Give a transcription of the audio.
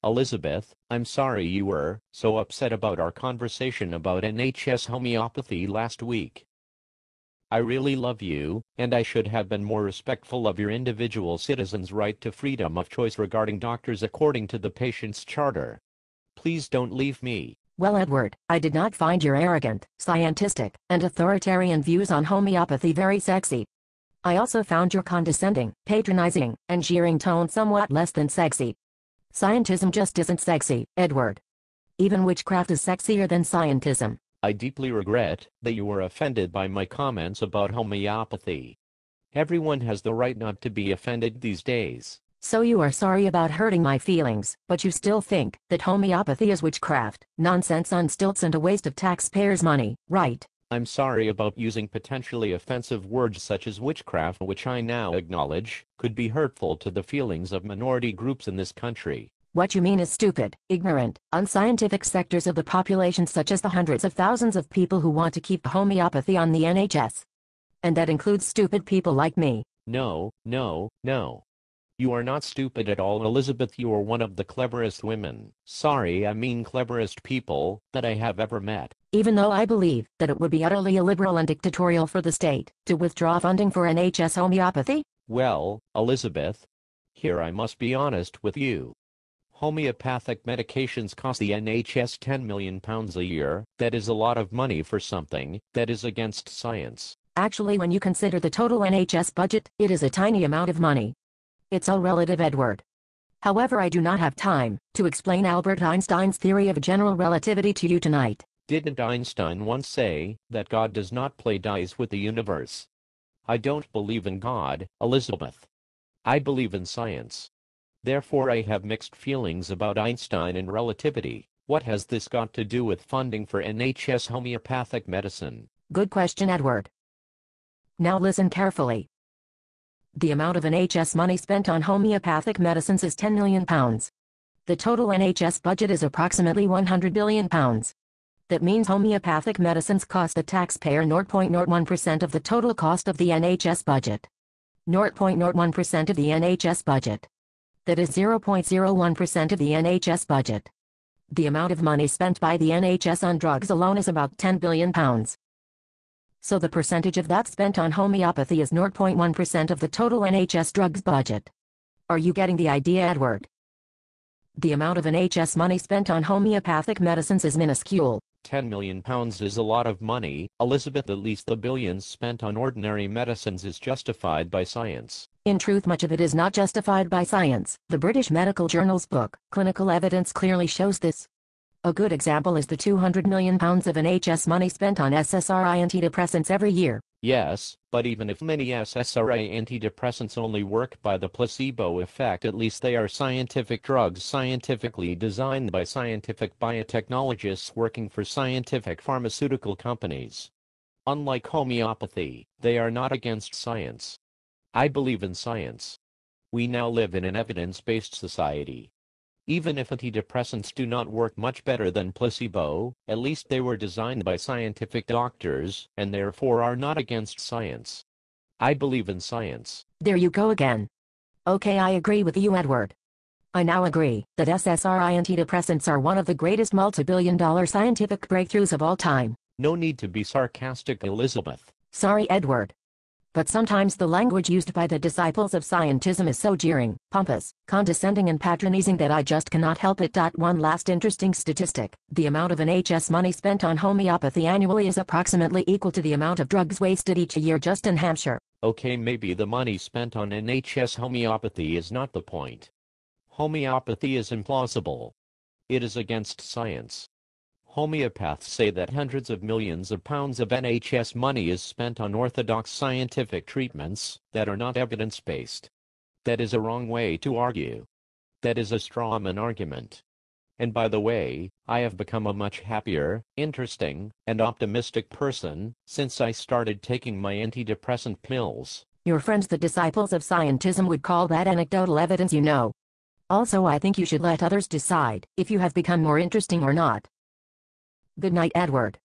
Elizabeth, I'm sorry you were so upset about our conversation about NHS homeopathy last week. I really love you, and I should have been more respectful of your individual citizens' right to freedom of choice regarding doctors according to the patient's charter. Please don't leave me. Well, Edward, I did not find your arrogant, scientific, and authoritarian views on homeopathy very sexy. I also found your condescending, patronizing, and jeering tone somewhat less than sexy. Scientism just isn't sexy, Edward. Even witchcraft is sexier than scientism. I deeply regret that you were offended by my comments about homeopathy. Everyone has the right not to be offended these days. So you are sorry about hurting my feelings, but you still think that homeopathy is witchcraft, nonsense on stilts and a waste of taxpayers' money, right? I'm sorry about using potentially offensive words such as witchcraft, which I now acknowledge could be hurtful to the feelings of minority groups in this country. What you mean is stupid, ignorant, unscientific sectors of the population, such as the hundreds of thousands of people who want to keep homeopathy on the NHS. And that includes stupid people like me. No, no, no. You are not stupid at all, Elizabeth. You are one of the cleverest women, sorry, I mean cleverest people, that I have ever met. Even though I believe that it would be utterly illiberal and dictatorial for the state to withdraw funding for NHS homeopathy? Well, Elizabeth, here I must be honest with you. Homeopathic medications cost the NHS £10 million a year. That is a lot of money for something that is against science. Actually, when you consider the total NHS budget, it is a tiny amount of money. It's all relative, Edward. However, I do not have time to explain Albert Einstein's theory of general relativity to you tonight. Didn't Einstein once say that God does not play dice with the universe? I don't believe in God, Elizabeth. I believe in science. Therefore, I have mixed feelings about Einstein and relativity. What has this got to do with funding for NHS homeopathic medicine? Good question, Edward. Now listen carefully. The amount of NHS money spent on homeopathic medicines is £10 million. The total NHS budget is approximately £100 billion. That means homeopathic medicines cost the taxpayer 0.01% of the total cost of the NHS budget. 0.01% of the NHS budget. That is 0.01% of the NHS budget. The amount of money spent by the NHS on drugs alone is about £10 billion. So the percentage of that spent on homeopathy is 0.1% of the total NHS drugs budget. Are you getting the idea, Edward? The amount of NHS money spent on homeopathic medicines is minuscule. £10 million is a lot of money, Elizabeth. At least the billions spent on ordinary medicines is justified by science. In truth, much of it is not justified by science. The British Medical Journal's book, Clinical Evidence, clearly shows this. A good example is the £200 million of NHS money spent on SSRI antidepressants every year. Yes, but even if many SSRI antidepressants only work by the placebo effect, at least they are scientific drugs, scientifically designed by scientific biotechnologists working for scientific pharmaceutical companies. Unlike homeopathy, they are not against science. I believe in science. We now live in an evidence-based society. Even if antidepressants do not work much better than placebo, at least they were designed by scientific doctors, and therefore are not against science. I believe in science. There you go again. Okay, I agree with you, Edward. I now agree that SSRI antidepressants are one of the greatest multi-billion-dollar scientific breakthroughs of all time. No need to be sarcastic, Elizabeth. Sorry, Edward. But sometimes the language used by the disciples of scientism is so jeering, pompous, condescending and patronizing that I just cannot help it. One last interesting statistic. The amount of NHS money spent on homeopathy annually is approximately equal to the amount of drugs wasted each year just in Hampshire. Okay, maybe the money spent on NHS homeopathy is not the point. Homeopathy is implausible. It is against science. Homeopaths say that hundreds of millions of pounds of NHS money is spent on orthodox scientific treatments that are not evidence-based. That is a wrong way to argue. That is a strawman argument. And by the way, I have become a much happier, interesting, and optimistic person since I started taking my antidepressant pills. Your friends the disciples of scientism would call that anecdotal evidence, you know. Also, I think you should let others decide if you have become more interesting or not. Good night, Edward.